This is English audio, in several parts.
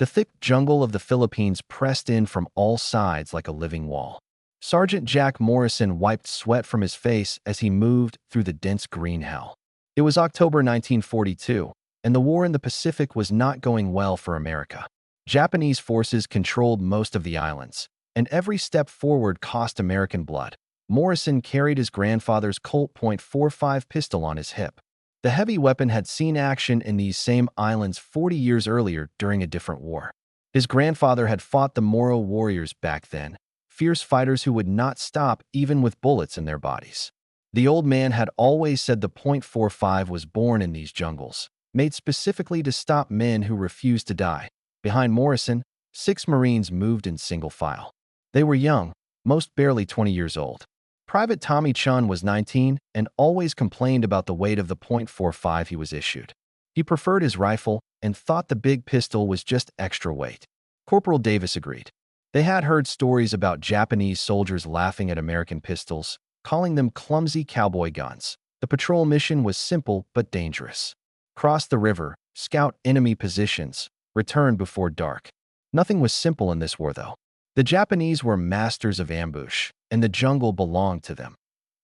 The thick jungle of the Philippines pressed in from all sides like a living wall. Sergeant Jack Morrison wiped sweat from his face as he moved through the dense green hell. It was October 1942, and the war in the Pacific was not going well for America. Japanese forces controlled most of the islands, and every step forward cost American blood. Morrison carried his grandfather's Colt .45 pistol on his hip. The heavy weapon had seen action in these same islands 40 years earlier during a different war. His grandfather had fought the Moro warriors back then, fierce fighters who would not stop even with bullets in their bodies. The old man had always said the .45 was born in these jungles, made specifically to stop men who refused to die. Behind Morrison, 6 Marines moved in single file. They were young, most barely 20 years old. Private Tommy Chun was 19 and always complained about the weight of the .45 he was issued. He preferred his rifle and thought the big pistol was just extra weight. Corporal Davis agreed. They had heard stories about Japanese soldiers laughing at American pistols, calling them clumsy cowboy guns. The patrol mission was simple but dangerous. Cross the river, scout enemy positions, return before dark. Nothing was simple in this war, though. The Japanese were masters of ambush, and the jungle belonged to them.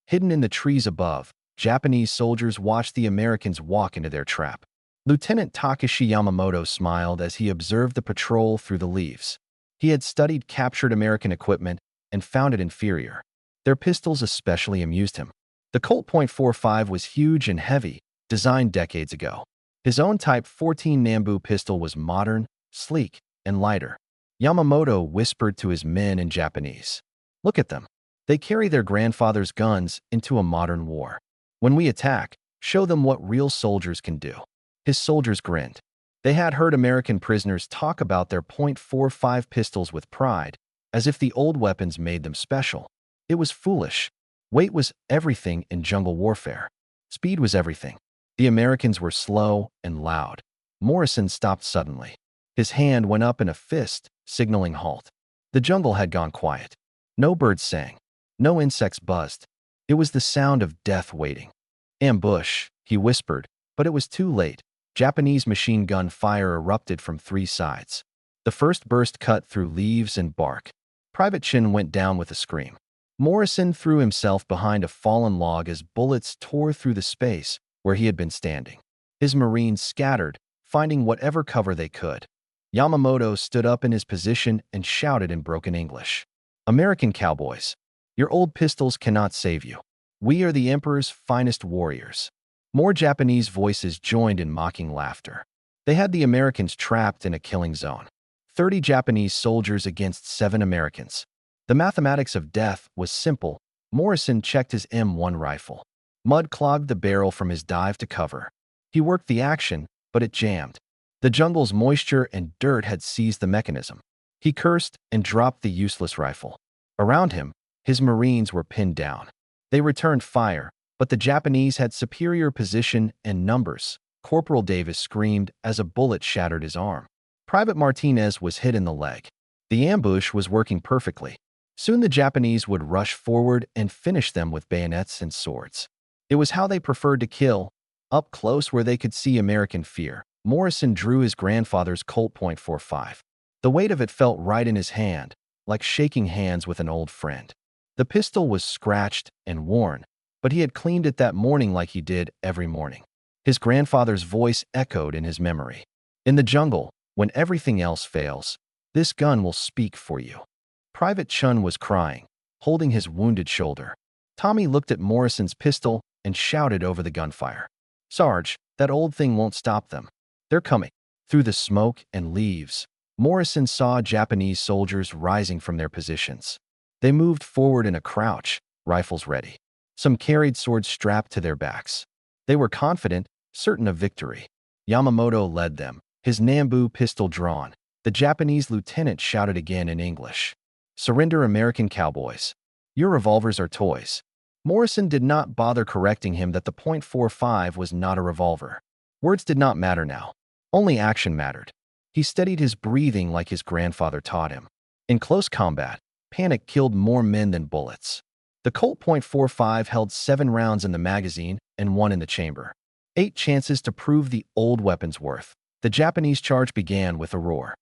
Hidden in the trees above, Japanese soldiers watched the Americans walk into their trap. Lieutenant Takashi Yamamoto smiled as he observed the patrol through the leaves. He had studied captured American equipment and found it inferior. Their pistols especially amused him. The Colt .45 was huge and heavy, designed decades ago. His own Type 14 Nambu pistol was modern, sleek, and lighter. Yamamoto whispered to his men in Japanese, "Look at them. They carry their grandfather's guns into a modern war. When we attack, show them what real soldiers can do." His soldiers grinned. They had heard American prisoners talk about their .45 pistols with pride, as if the old weapons made them special. It was foolish. Weight was everything in jungle warfare. Speed was everything. The Americans were slow and loud. Morrison stopped suddenly. His hand went up in a fist, signaling halt. The jungle had gone quiet. No birds sang. No insects buzzed. It was the sound of death waiting. "Ambush," he whispered, but it was too late. Japanese machine gun fire erupted from 3 sides. The first burst cut through leaves and bark. Private Chin went down with a scream. Morrison threw himself behind a fallen log as bullets tore through the space where he had been standing. His Marines scattered, finding whatever cover they could. Yamamoto stood up in his position and shouted in broken English, "American cowboys, your old pistols cannot save you. We are the Emperor's finest warriors." More Japanese voices joined in mocking laughter. They had the Americans trapped in a killing zone. 30 Japanese soldiers against 7 Americans. The mathematics of death was simple. Morrison checked his M1 rifle. Mud clogged the barrel from his dive to cover. He worked the action, but it jammed. The jungle's moisture and dirt had seized the mechanism. He cursed and dropped the useless rifle. Around him, his Marines were pinned down. They returned fire, but the Japanese had superior position and numbers. Corporal Davis screamed as a bullet shattered his arm. Private Martinez was hit in the leg. The ambush was working perfectly. Soon the Japanese would rush forward and finish them with bayonets and swords. It was how they preferred to kill, up close where they could see American fear. Morrison drew his grandfather's Colt .45. The weight of it felt right in his hand, like shaking hands with an old friend. The pistol was scratched and worn, but he had cleaned it that morning like he did every morning. His grandfather's voice echoed in his memory. "In the jungle, when everything else fails, this gun will speak for you." Private Chun was crying, holding his wounded shoulder. Tommy looked at Morrison's pistol and shouted over the gunfire, "Sarge, that old thing won't stop them. They're coming." Through the smoke and leaves, Morrison saw Japanese soldiers rising from their positions. They moved forward in a crouch, rifles ready. Some carried swords strapped to their backs. They were confident, certain of victory. Yamamoto led them, his Nambu pistol drawn. The Japanese lieutenant shouted again in English, "Surrender, American cowboys. Your revolvers are toys." Morrison did not bother correcting him that the .45 was not a revolver. Words did not matter now. Only action mattered. He steadied his breathing like his grandfather taught him. In close combat, panic killed more men than bullets. The Colt .45 held 7 rounds in the magazine and 1 in the chamber. 8 chances to prove the old weapon's worth. The Japanese charge began with a roar.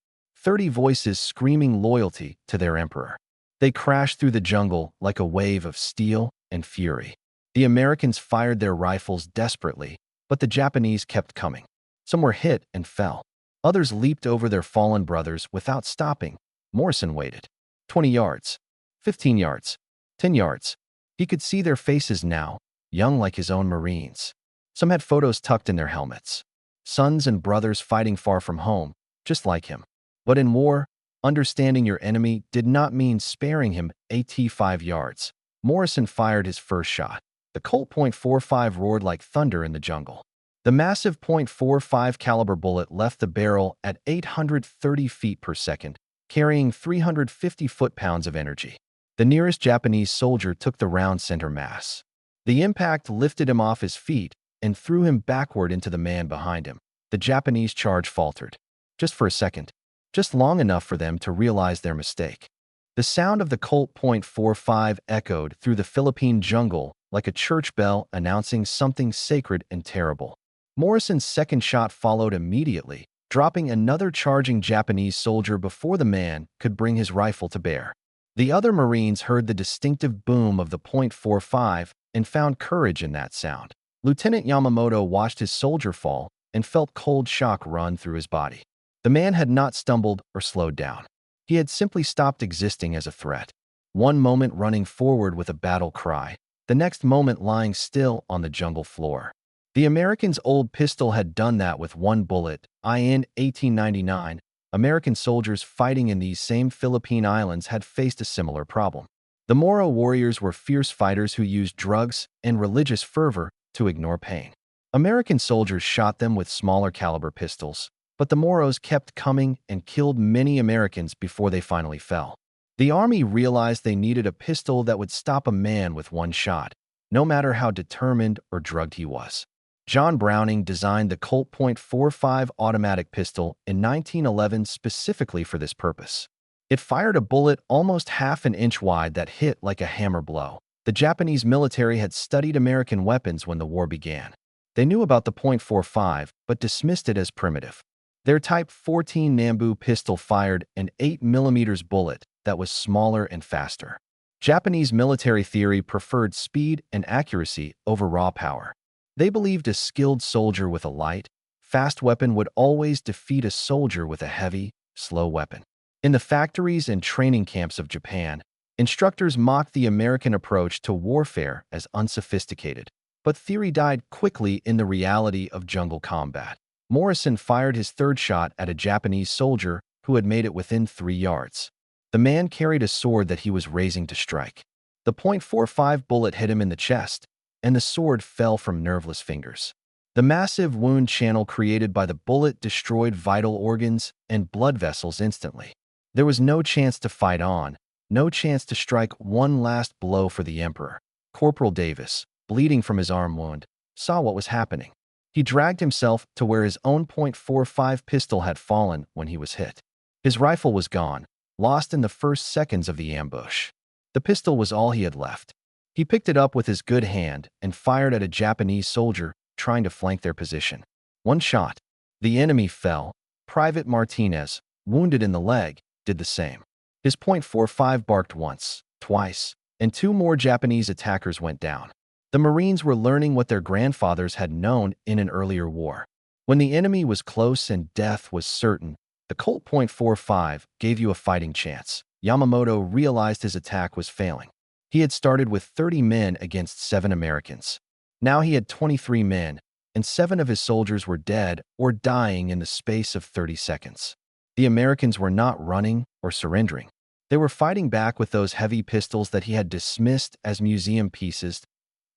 30 voices screaming loyalty to their emperor. They crashed through the jungle like a wave of steel and fury. The Americans fired their rifles desperately, but the Japanese kept coming. Some were hit and fell. Others leaped over their fallen brothers without stopping. Morrison waited. 20 yards. 15 yards. 10 yards. He could see their faces now, young like his own Marines. Some had photos tucked in their helmets. Sons and brothers fighting far from home, just like him. But in war, understanding your enemy did not mean sparing him 5 yards. Morrison fired his first shot. The Colt .45 roared like thunder in the jungle. The massive .45 caliber bullet left the barrel at 830 feet per second, carrying 350 foot-pounds of energy. The nearest Japanese soldier took the round center mass. The impact lifted him off his feet and threw him backward into the man behind him. The Japanese charge faltered. Just for a second. Just long enough for them to realize their mistake. The sound of the Colt .45 echoed through the Philippine jungle like a church bell announcing something sacred and terrible. Morrison's second shot followed immediately, dropping another charging Japanese soldier before the man could bring his rifle to bear. The other Marines heard the distinctive boom of the .45 and found courage in that sound. Lieutenant Yamamoto watched his soldier fall and felt cold shock run through his body. The man had not stumbled or slowed down. He had simply stopped existing as a threat. One moment running forward with a battle cry, the next moment lying still on the jungle floor. The Americans' old pistol had done that with one bullet. In 1899, American soldiers fighting in these same Philippine islands had faced a similar problem. The Moro warriors were fierce fighters who used drugs and religious fervor to ignore pain. American soldiers shot them with smaller caliber pistols, but the Moros kept coming and killed many Americans before they finally fell. The army realized they needed a pistol that would stop a man with one shot, no matter how determined or drugged he was. John Browning designed the Colt .45 automatic pistol in 1911 specifically for this purpose. It fired a bullet almost half an inch wide that hit like a hammer blow. The Japanese military had studied American weapons when the war began. They knew about the .45, but dismissed it as primitive. Their Type 14 Nambu pistol fired an 8mm bullet that was smaller and faster. Japanese military theory preferred speed and accuracy over raw power. They believed a skilled soldier with a light, fast weapon would always defeat a soldier with a heavy, slow weapon. In the factories and training camps of Japan, instructors mocked the American approach to warfare as unsophisticated. But theory died quickly in the reality of jungle combat. Morrison fired his third shot at a Japanese soldier who had made it within 3 yards. The man carried a sword that he was raising to strike. The .45 bullet hit him in the chest, and the sword fell from nerveless fingers. The massive wound channel created by the bullet destroyed vital organs and blood vessels instantly. There was no chance to fight on, no chance to strike one last blow for the Emperor. Corporal Davis, bleeding from his arm wound, saw what was happening. He dragged himself to where his own .45 pistol had fallen when he was hit. His rifle was gone, lost in the first seconds of the ambush. The pistol was all he had left. He picked it up with his good hand and fired at a Japanese soldier trying to flank their position. One shot. The enemy fell. Private Martinez, wounded in the leg, did the same. His .45 barked once, twice, and 2 more Japanese attackers went down. The Marines were learning what their grandfathers had known in an earlier war. When the enemy was close and death was certain, the Colt .45 gave you a fighting chance. Yamamoto realized his attack was failing. He had started with 30 men against 7 Americans. Now he had 23 men, and 7 of his soldiers were dead or dying in the space of 30 seconds. The Americans were not running or surrendering. They were fighting back with those heavy pistols that he had dismissed as museum pieces.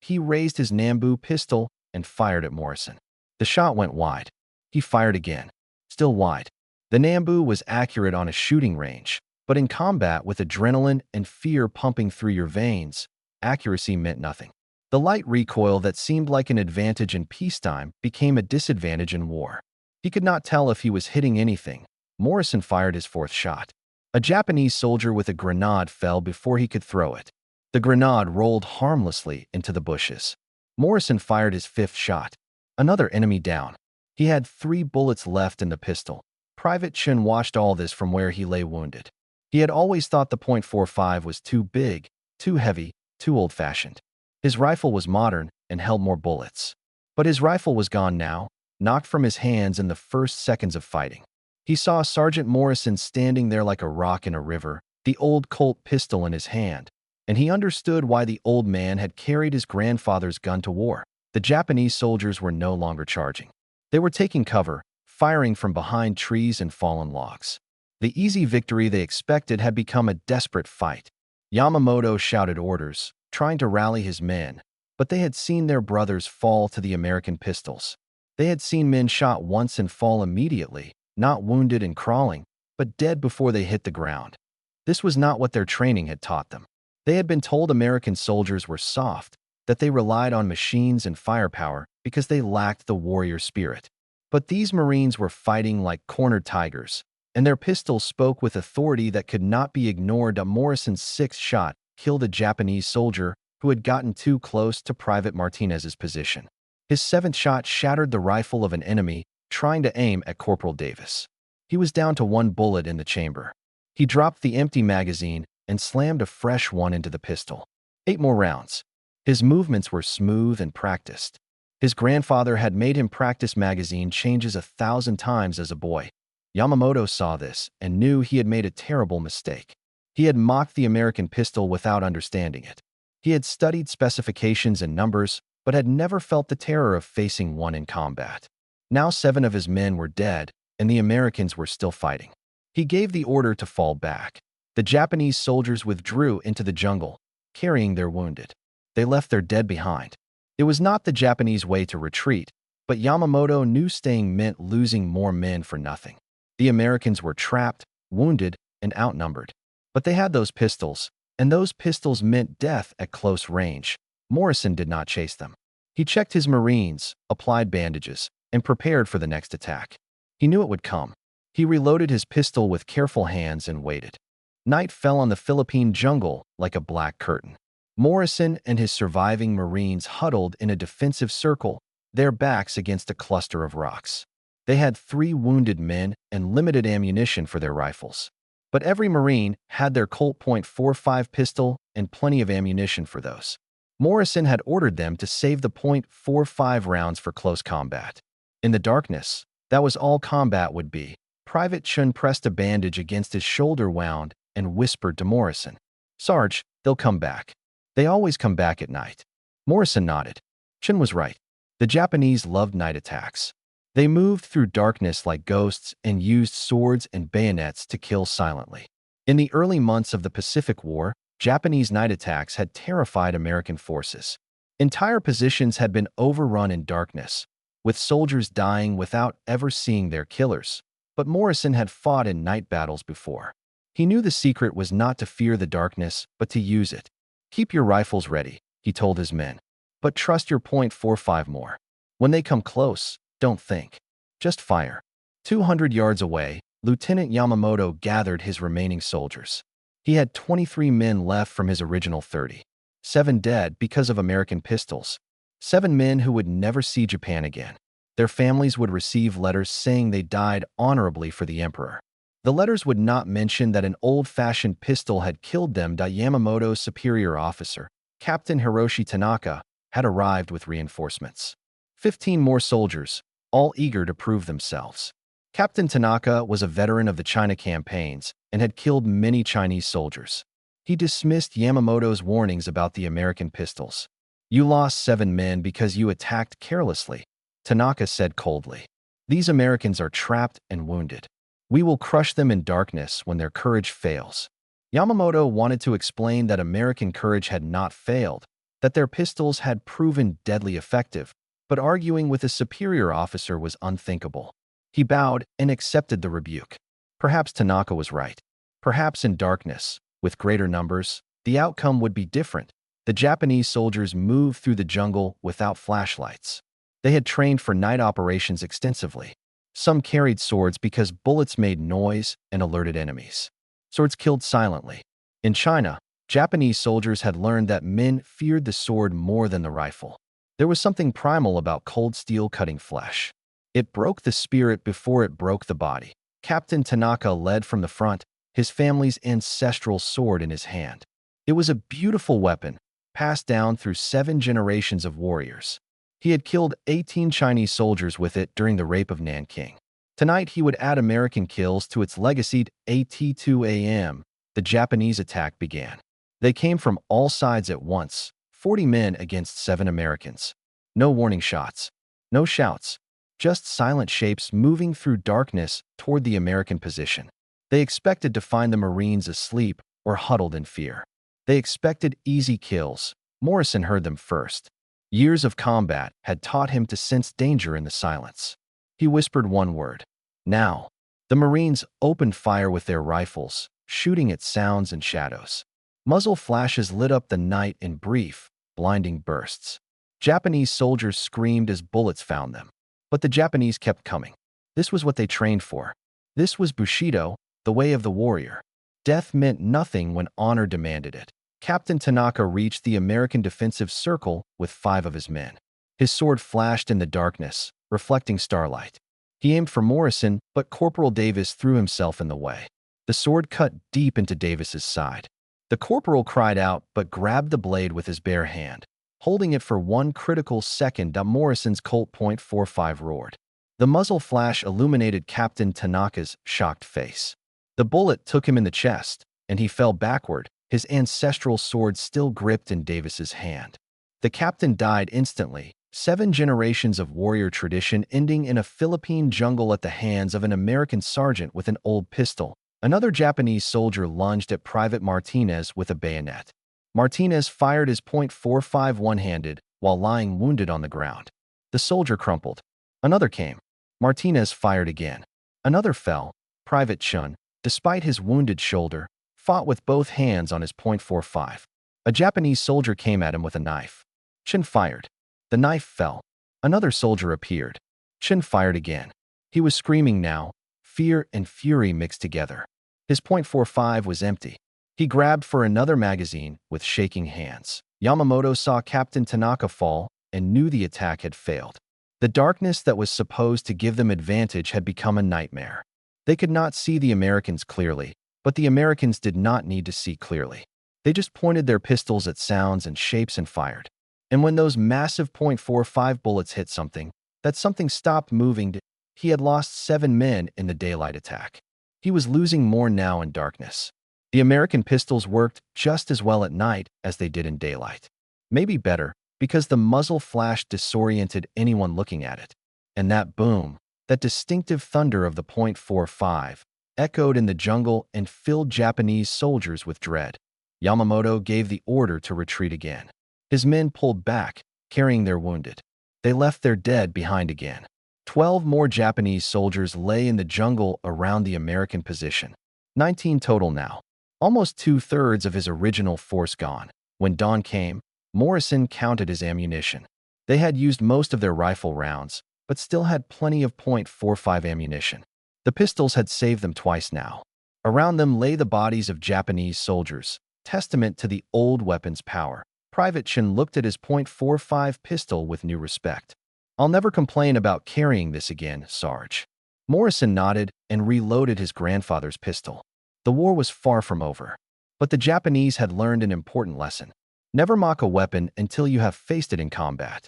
He raised his Nambu pistol and fired at Morrison. The shot went wide. He fired again. Still wide. The Nambu was accurate on a shooting range, but in combat with adrenaline and fear pumping through your veins, accuracy meant nothing. The light recoil that seemed like an advantage in peacetime became a disadvantage in war. He could not tell if he was hitting anything. Morrison fired his 4th shot. A Japanese soldier with a grenade fell before he could throw it. The grenade rolled harmlessly into the bushes. Morrison fired his 5th shot. Another enemy down. He had 3 bullets left in the pistol. Private Chun watched all this from where he lay wounded. He had always thought the .45 was too big, too heavy, too old-fashioned. His rifle was modern and held more bullets. But his rifle was gone now, knocked from his hands in the first seconds of fighting. He saw Sergeant Morrison standing there like a rock in a river, the old Colt pistol in his hand, and he understood why the old man had carried his grandfather's gun to war. The Japanese soldiers were no longer charging. They were taking cover, firing from behind trees and fallen logs. The easy victory they expected had become a desperate fight. Yamamoto shouted orders, trying to rally his men, but they had seen their brothers fall to the American pistols. They had seen men shot once and fall immediately, not wounded and crawling, but dead before they hit the ground. This was not what their training had taught them. They had been told American soldiers were soft, that they relied on machines and firepower because they lacked the warrior spirit. But these Marines were fighting like cornered tigers, and their pistols spoke with authority that could not be ignored. Morrison's sixth shot killed a Japanese soldier who had gotten too close to Private Martinez's position. His seventh shot shattered the rifle of an enemy trying to aim at Corporal Davis. He was down to one bullet in the chamber. He dropped the empty magazine and slammed a fresh one into the pistol. 8 more rounds. His movements were smooth and practiced. His grandfather had made him practice magazine changes 1,000 times as a boy. Yamamoto saw this and knew he had made a terrible mistake. He had mocked the American pistol without understanding it. He had studied specifications and numbers, but had never felt the terror of facing one in combat. Now 7 of his men were dead, and the Americans were still fighting. He gave the order to fall back. The Japanese soldiers withdrew into the jungle, carrying their wounded. They left their dead behind. It was not the Japanese way to retreat, but Yamamoto knew staying meant losing more men for nothing. The Americans were trapped, wounded, and outnumbered. But they had those pistols, and those pistols meant death at close range. Morrison did not chase them. He checked his Marines, applied bandages, and prepared for the next attack. He knew it would come. He reloaded his pistol with careful hands and waited. Night fell on the Philippine jungle like a black curtain. Morrison and his surviving Marines huddled in a defensive circle, their backs against a cluster of rocks. They had 3 wounded men and limited ammunition for their rifles. But every Marine had their Colt .45 pistol and plenty of ammunition for those. Morrison had ordered them to save the .45 rounds for close combat. In the darkness, that was all combat would be. Private Chun pressed a bandage against his shoulder wound and whispered to Morrison, "Sarge, they'll come back. They always come back at night." Morrison nodded. Chun was right. The Japanese loved night attacks. They moved through darkness like ghosts and used swords and bayonets to kill silently. In the early months of the Pacific War, Japanese night attacks had terrified American forces. Entire positions had been overrun in darkness, with soldiers dying without ever seeing their killers. But Morrison had fought in night battles before. He knew the secret was not to fear the darkness, but to use it. "Keep your rifles ready," he told his men. "But trust your .45 more. When they come close, don't think. Just fire." 200 yards away, Lieutenant Yamamoto gathered his remaining soldiers. He had 23 men left from his original 30. 7 dead because of American pistols. 7 men who would never see Japan again. Their families would receive letters saying they died honorably for the emperor. The letters would not mention that an old-fashioned pistol had killed them. Yamamoto's superior officer, Captain Hiroshi Tanaka, had arrived with reinforcements. 15 more soldiers, all eager to prove themselves. Captain Tanaka was a veteran of the China campaigns and had killed many Chinese soldiers. He dismissed Yamamoto's warnings about the American pistols. "You lost 7 men because you attacked carelessly," Tanaka said coldly. "These Americans are trapped and wounded. We will crush them in darkness when their courage fails." Yamamoto wanted to explain that American courage had not failed, that their pistols had proven deadly effective, but arguing with a superior officer was unthinkable. He bowed and accepted the rebuke. Perhaps Tanaka was right. Perhaps in darkness, with greater numbers, the outcome would be different. The Japanese soldiers moved through the jungle without flashlights. They had trained for night operations extensively. Some carried swords because bullets made noise and alerted enemies. Swords killed silently. In China, Japanese soldiers had learned that men feared the sword more than the rifle. There was something primal about cold steel cutting flesh. It broke the spirit before it broke the body. Captain Tanaka led from the front, his family's ancestral sword in his hand. It was a beautiful weapon, passed down through 7 generations of warriors. He had killed 18 Chinese soldiers with it during the rape of Nanking. Tonight he would add American kills to its legacy. At 2 a.m., the Japanese attack began. They came from all sides at once, 40 men against 7 Americans. No warning shots, no shouts, just silent shapes moving through darkness toward the American position. They expected to find the Marines asleep or huddled in fear. They expected easy kills. Morrison heard them first. Years of combat had taught him to sense danger in the silence. He whispered one word. Now. The Marines opened fire with their rifles, shooting at sounds and shadows. Muzzle flashes lit up the night in brief, blinding bursts. Japanese soldiers screamed as bullets found them. But the Japanese kept coming. This was what they trained for. This was Bushido, the way of the warrior. Death meant nothing when honor demanded it. Captain Tanaka reached the American defensive circle with 5 of his men. His sword flashed in the darkness, reflecting starlight. He aimed for Morrison, but Corporal Davis threw himself in the way. The sword cut deep into Davis's side. The corporal cried out but grabbed the blade with his bare hand. Holding it for 1 critical second, Morrison's Colt .45 roared. The muzzle flash illuminated Captain Tanaka's shocked face. The bullet took him in the chest, and he fell backward, his ancestral sword still gripped in Davis's hand. The captain died instantly, 7 generations of warrior tradition ending in a Philippine jungle at the hands of an American sergeant with an old pistol. Another Japanese soldier lunged at Private Martinez with a bayonet. Martinez fired his .45 one-handed while lying wounded on the ground. The soldier crumpled. Another came. Martinez fired again. Another fell. Private Chun, despite his wounded shoulder, fought with both hands on his .45. A Japanese soldier came at him with a knife. Chun fired. The knife fell. Another soldier appeared. Chun fired again. He was screaming now, fear and fury mixed together. His .45 was empty. He grabbed for another magazine with shaking hands. Yamamoto saw Captain Tanaka fall and knew the attack had failed. The darkness that was supposed to give them advantage had become a nightmare. They could not see the Americans clearly, but the Americans did not need to see clearly. They just pointed their pistols at sounds and shapes and fired. And when those massive .45 bullets hit something, that something stopped moving. He had lost 7 men in the daylight attack. He was losing more now in darkness. The American pistols worked just as well at night as they did in daylight. Maybe better, because the muzzle flash disoriented anyone looking at it. And that boom, that distinctive thunder of the .45, echoed in the jungle and filled Japanese soldiers with dread. Yamamoto gave the order to retreat again. His men pulled back, carrying their wounded. They left their dead behind again. 12 more Japanese soldiers lay in the jungle around the American position. 19 total now. Almost 2/3 of his original force gone. When dawn came, Morrison counted his ammunition. They had used most of their rifle rounds, but still had plenty of .45 ammunition. The pistols had saved them twice now. Around them lay the bodies of Japanese soldiers, testament to the old weapon's power. Private Chun looked at his .45 pistol with new respect. "I'll never complain about carrying this again, Sarge." Morrison nodded and reloaded his grandfather's pistol. The war was far from over. But the Japanese had learned an important lesson. Never mock a weapon until you have faced it in combat.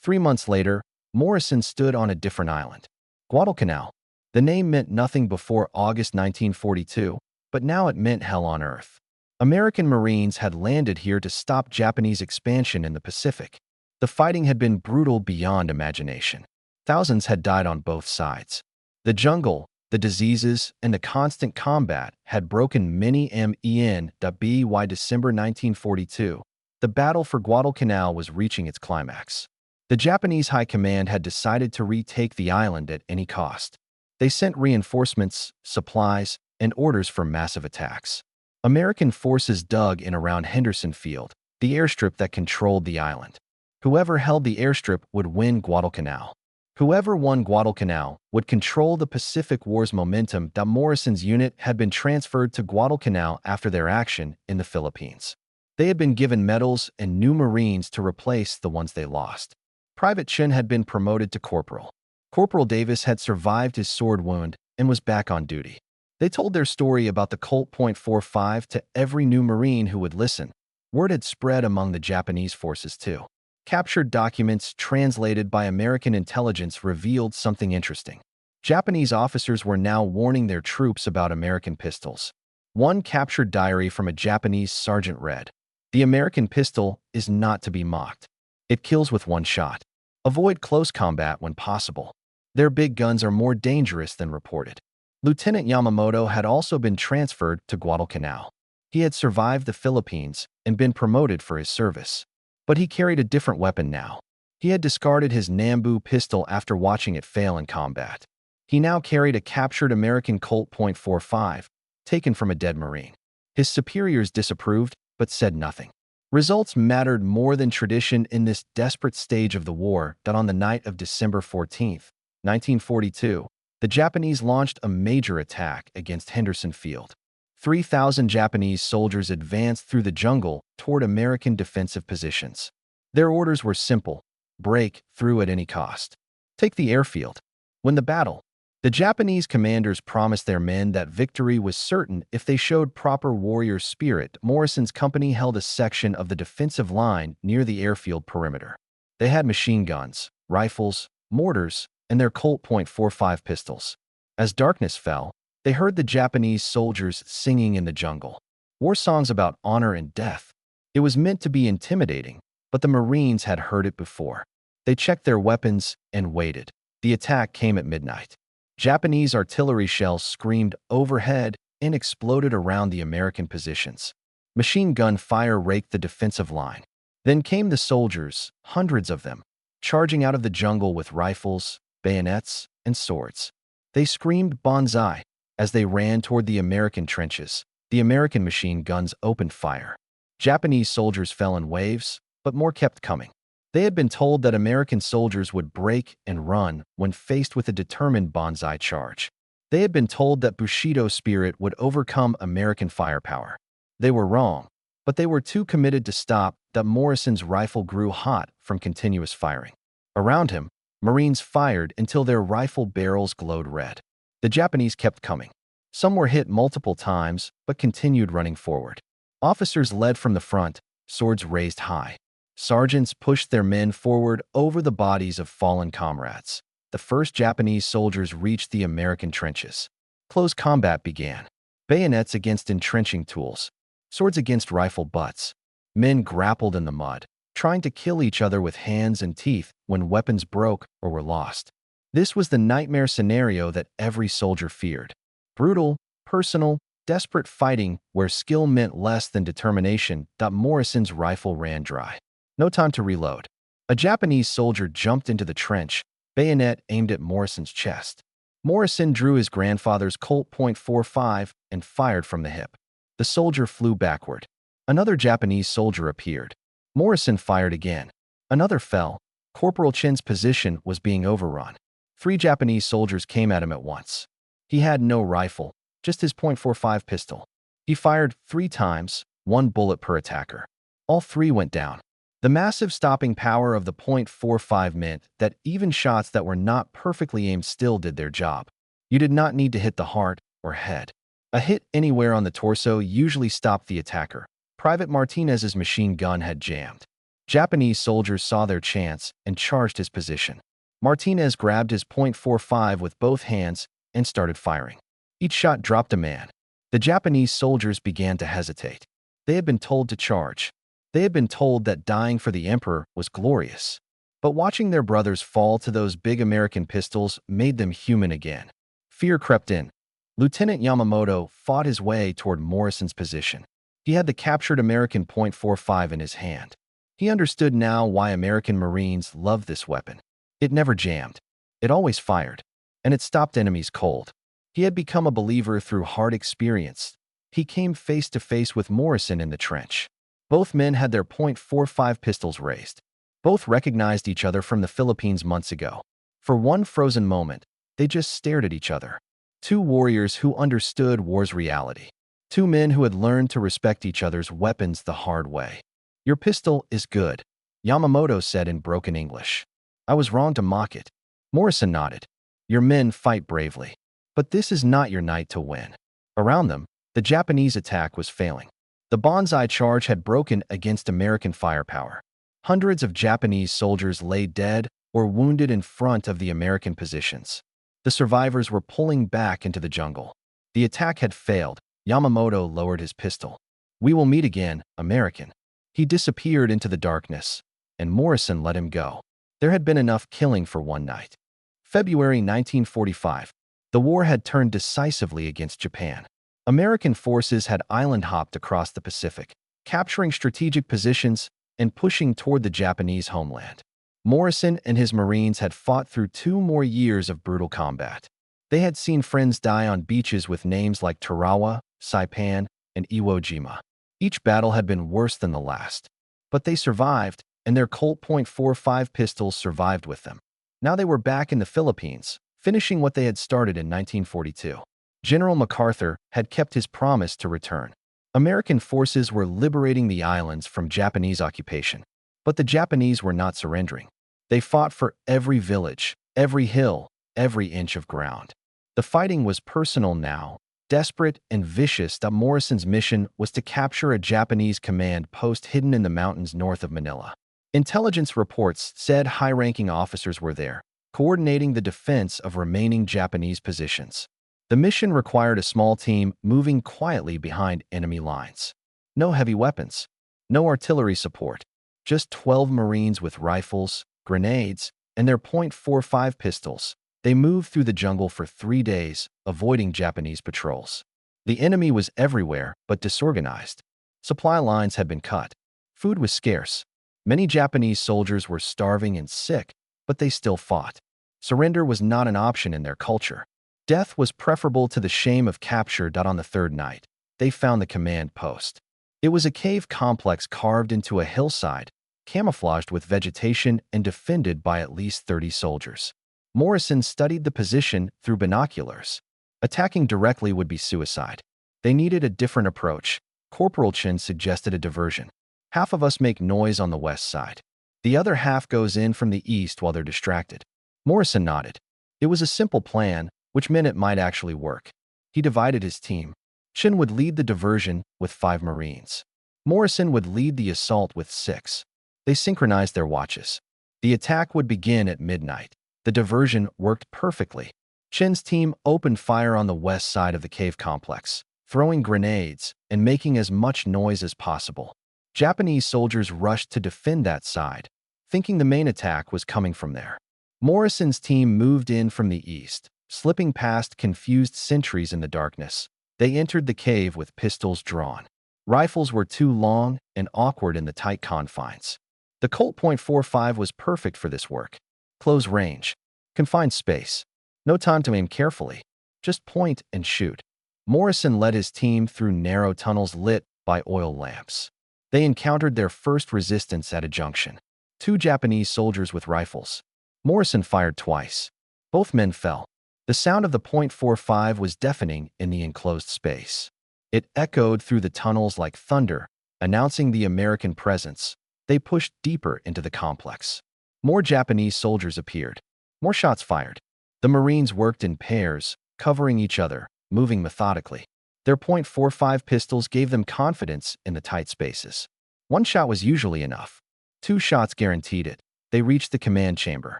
3 months later, Morrison stood on a different island. Guadalcanal. The name meant nothing before August 1942, but now it meant hell on earth. American Marines had landed here to stop Japanese expansion in the Pacific. The fighting had been brutal beyond imagination. Thousands had died on both sides. The jungle, the diseases, and the constant combat had broken many men. By December 1942, the battle for Guadalcanal was reaching its climax. The Japanese High Command had decided to retake the island at any cost. They sent reinforcements, supplies, and orders for massive attacks. American forces dug in around Henderson Field, the airstrip that controlled the island. Whoever held the airstrip would win Guadalcanal. Whoever won Guadalcanal would control the Pacific War's momentum. Morrison's unit had been transferred to Guadalcanal after their action in the Philippines. They had been given medals and new Marines to replace the ones they lost. Private Chun had been promoted to corporal. Corporal Davis had survived his sword wound and was back on duty. They told their story about the Colt .45 to every new Marine who would listen. Word had spread among the Japanese forces too. Captured documents translated by American intelligence revealed something interesting. Japanese officers were now warning their troops about American pistols. One captured diary from a Japanese sergeant read, "The American pistol is not to be mocked. It kills with one shot. Avoid close combat when possible. Their big guns are more dangerous than reported." Lieutenant Yamamoto had also been transferred to Guadalcanal. He had survived the Philippines and been promoted for his service. But he carried a different weapon now. He had discarded his Nambu pistol after watching it fail in combat. He now carried a captured American Colt .45, taken from a dead Marine. His superiors disapproved, but said nothing. Results mattered more than tradition in this desperate stage of the war that on the night of December 14, 1942, the Japanese launched a major attack against Henderson Field. 3,000 Japanese soldiers advanced through the jungle toward American defensive positions. Their orders were simple: break through at any cost. Take the airfield. Win the battle. The Japanese commanders promised their men that victory was certain if they showed proper warrior spirit. Morrison's company held a section of the defensive line near the airfield perimeter. They had machine guns, rifles, mortars, and their Colt .45 pistols. As darkness fell, they heard the Japanese soldiers singing in the jungle. War songs about honor and death. It was meant to be intimidating, but the Marines had heard it before. They checked their weapons and waited. The attack came at midnight. Japanese artillery shells screamed overhead and exploded around the American positions. Machine gun fire raked the defensive line. Then came the soldiers, hundreds of them, charging out of the jungle with rifles, bayonets, and swords. They screamed "Banzai" as they ran toward the American trenches. The American machine guns opened fire. Japanese soldiers fell in waves, but more kept coming. They had been told that American soldiers would break and run when faced with a determined banzai charge. They had been told that Bushido spirit would overcome American firepower. They were wrong, but they were too committed to stop. That Morrison's rifle grew hot from continuous firing. Around him, Marines fired until their rifle barrels glowed red. The Japanese kept coming. Some were hit multiple times, but continued running forward. Officers led from the front, swords raised high. Sergeants pushed their men forward over the bodies of fallen comrades. The first Japanese soldiers reached the American trenches. Close combat began. Bayonets against entrenching tools. Swords against rifle butts. Men grappled in the mud, trying to kill each other with hands and teeth when weapons broke or were lost. This was the nightmare scenario that every soldier feared. Brutal, personal, desperate fighting where skill meant less than determination. Morrison's rifle ran dry. No time to reload. A Japanese soldier jumped into the trench, bayonet aimed at Morrison's chest. Morrison drew his grandfather's Colt .45 and fired from the hip. The soldier flew backward. Another Japanese soldier appeared. Morrison fired again. Another fell. Corporal Chin's position was being overrun. 3 Japanese soldiers came at him at once. He had no rifle, just his .45 pistol. He fired 3 times, 1 bullet per attacker. All 3 went down. The massive stopping power of the .45 meant that even shots that were not perfectly aimed still did their job. You did not need to hit the heart or head. A hit anywhere on the torso usually stopped the attacker. Private Martinez's machine gun had jammed. Japanese soldiers saw their chance and charged his position. Martinez grabbed his .45 with both hands and started firing. Each shot dropped a man. The Japanese soldiers began to hesitate. They had been told to charge. They had been told that dying for the emperor was glorious. But watching their brothers fall to those big American pistols made them human again. Fear crept in. Lieutenant Yamamoto fought his way toward Morrison's position. He had the captured American .45 in his hand. He understood now why American Marines loved this weapon. It never jammed. It always fired. And it stopped enemies cold. He had become a believer through hard experience. He came face to face with Morrison in the trench. Both men had their .45 pistols raised. Both recognized each other from the Philippines months ago. For one frozen moment, they just stared at each other. 2 warriors who understood war's reality. 2 men who had learned to respect each other's weapons the hard way. "Your pistol is good," Yamamoto said in broken English. "I was wrong to mock it." Morrison nodded. "Your men fight bravely. But this is not your night to win. Around them, the Japanese attack was failing. The banzai charge had broken against American firepower. Hundreds of Japanese soldiers lay dead or wounded in front of the American positions. The survivors were pulling back into the jungle. The attack had failed. Yamamoto lowered his pistol. "We will meet again, American." He disappeared into the darkness, and Morrison let him go. There had been enough killing for one night. February 1945. The war had turned decisively against Japan. American forces had island-hopped across the Pacific, capturing strategic positions and pushing toward the Japanese homeland. Morrison and his Marines had fought through 2 more years of brutal combat. They had seen friends die on beaches with names like Tarawa, Saipan, and Iwo Jima. Each battle had been worse than the last. But they survived, and their Colt .45 pistols survived with them. Now they were back in the Philippines, finishing what they had started in 1942. General MacArthur had kept his promise to return. American forces were liberating the islands from Japanese occupation. But the Japanese were not surrendering. They fought for every village, every hill, every inch of ground. The fighting was personal now, desperate and vicious. Morrison's mission was to capture a Japanese command post hidden in the mountains north of Manila. Intelligence reports said high-ranking officers were there, coordinating the defense of remaining Japanese positions. The mission required a small team moving quietly behind enemy lines. No heavy weapons, no artillery support, just 12 Marines with rifles, grenades, and their .45 pistols. They moved through the jungle for 3 days, avoiding Japanese patrols. The enemy was everywhere but disorganized. Supply lines had been cut. Food was scarce. Many Japanese soldiers were starving and sick, but they still fought. Surrender was not an option in their culture. Death was preferable to the shame of capture. On the 3rd night, they found the command post. It was a cave complex carved into a hillside, camouflaged with vegetation and defended by at least 30 soldiers. Morrison studied the position through binoculars. Attacking directly would be suicide. They needed a different approach. Corporal Chin suggested a diversion. "Half of us make noise on the west side. The other half goes in from the east while they're distracted." Morrison nodded. It was a simple plan, which meant it might actually work. He divided his team. Chin would lead the diversion with 5 Marines. Morrison would lead the assault with 6. They synchronized their watches. The attack would begin at midnight. The diversion worked perfectly. Chin's team opened fire on the west side of the cave complex, throwing grenades and making as much noise as possible. Japanese soldiers rushed to defend that side, thinking the main attack was coming from there. Morrison's team moved in from the east, slipping past confused sentries in the darkness. They entered the cave with pistols drawn. Rifles were too long and awkward in the tight confines. The Colt .45 was perfect for this work. Close range, confined space, no time to aim carefully, just point and shoot. Morrison led his team through narrow tunnels lit by oil lamps. They encountered their first resistance at a junction. 2 Japanese soldiers with rifles. Morrison fired twice. Both men fell. The sound of the .45 was deafening in the enclosed space. It echoed through the tunnels like thunder, announcing the American presence. They pushed deeper into the complex. More Japanese soldiers appeared. More shots fired. The Marines worked in pairs, covering each other, moving methodically. Their .45 pistols gave them confidence in the tight spaces. 1 shot was usually enough. 2 shots guaranteed it. They reached the command chamber.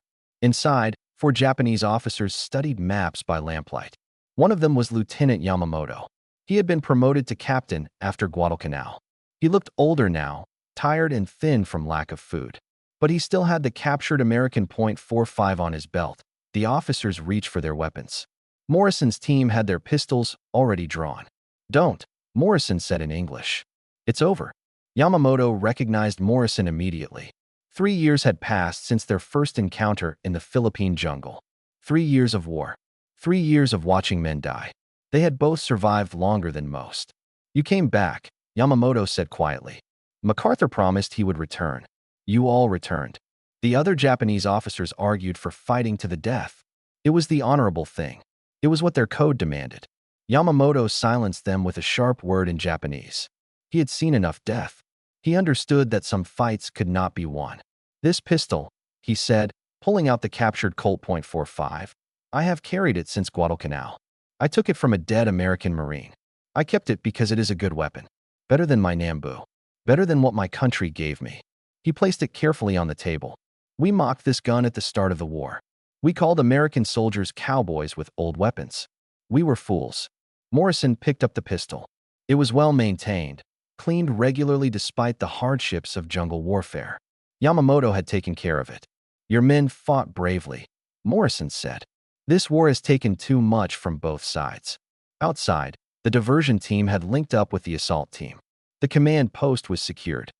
Inside, 4 Japanese officers studied maps by lamplight. One of them was Lieutenant Yamamoto. He had been promoted to captain after Guadalcanal. He looked older now, tired and thin from lack of food. But he still had the captured American .45 on his belt. The officers reached for their weapons. Morrison's team had their pistols already drawn. "Don't," Morrison said in English. "It's over." Yamamoto recognized Morrison immediately. 3 years had passed since their first encounter in the Philippine jungle. 3 years of war. 3 years of watching men die. They had both survived longer than most. "You came back," Yamamoto said quietly. "MacArthur promised he would return. You all returned." The other Japanese officers argued for fighting to the death. It was the honorable thing. It was what their code demanded. Yamamoto silenced them with a sharp word in Japanese. He had seen enough death. He understood that some fights could not be won. "This pistol," he said, pulling out the captured Colt .45, "I have carried it since Guadalcanal. I took it from a dead American Marine. I kept it because it is a good weapon. Better than my Nambu. Better than what my country gave me. He placed it carefully on the table. We mocked this gun at the start of the war. We called American soldiers cowboys with old weapons. We were fools. Morrison picked up the pistol. It was well maintained, cleaned regularly despite the hardships of jungle warfare. Yamamoto had taken care of it. Your men fought bravely, Morrison said. This war has taken too much from both sides. Outside, the diversion team had linked up with the assault team. The command post was secured.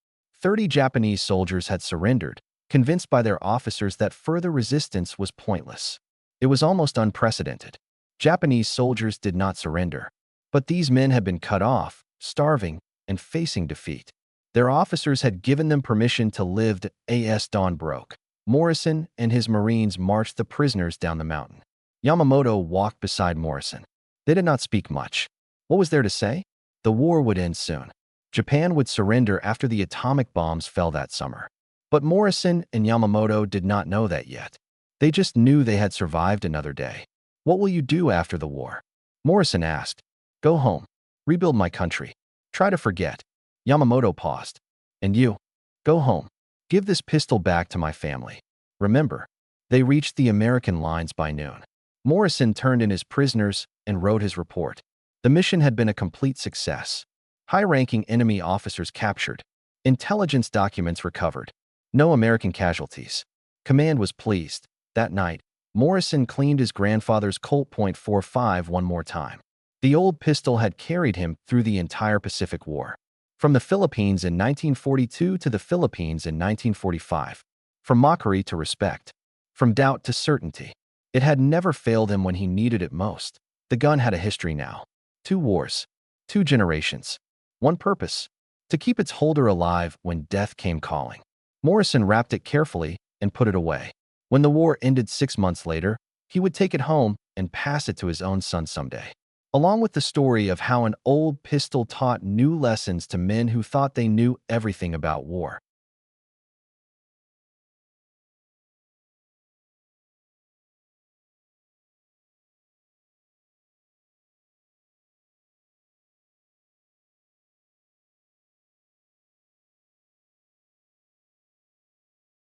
30 Japanese soldiers had surrendered, convinced by their officers that further resistance was pointless. It was almost unprecedented. Japanese soldiers did not surrender. But these men had been cut off, starving, and facing defeat. Their officers had given them permission to live as dawn broke. Morrison and his Marines marched the prisoners down the mountain. Yamamoto walked beside Morrison. They did not speak much. What was there to say? The war would end soon. Japan would surrender after the atomic bombs fell that summer. But Morrison and Yamamoto did not know that yet. They just knew they had survived another day. What will you do after the war? Morrison asked. Go home. Rebuild my country. Try to forget. Yamamoto paused. And you? Go home. Give this pistol back to my family. Remember, they reached the American lines by noon. Morrison turned in his prisoners and wrote his report. The mission had been a complete success. High-ranking enemy officers captured. Intelligence documents recovered. No American casualties. Command was pleased. That night, Morrison cleaned his grandfather's Colt .45 one more time. The old pistol had carried him through the entire Pacific War. From the Philippines in 1942 to the Philippines in 1945. From mockery to respect. From doubt to certainty. It had never failed him when he needed it most. The gun had a history now. 2 wars. 2 generations. 1 purpose. To keep its holder alive when death came calling. Morrison wrapped it carefully and put it away. When the war ended 6 months later, he would take it home and pass it to his own son someday. Along with the story of how an old pistol taught new lessons to men who thought they knew everything about war.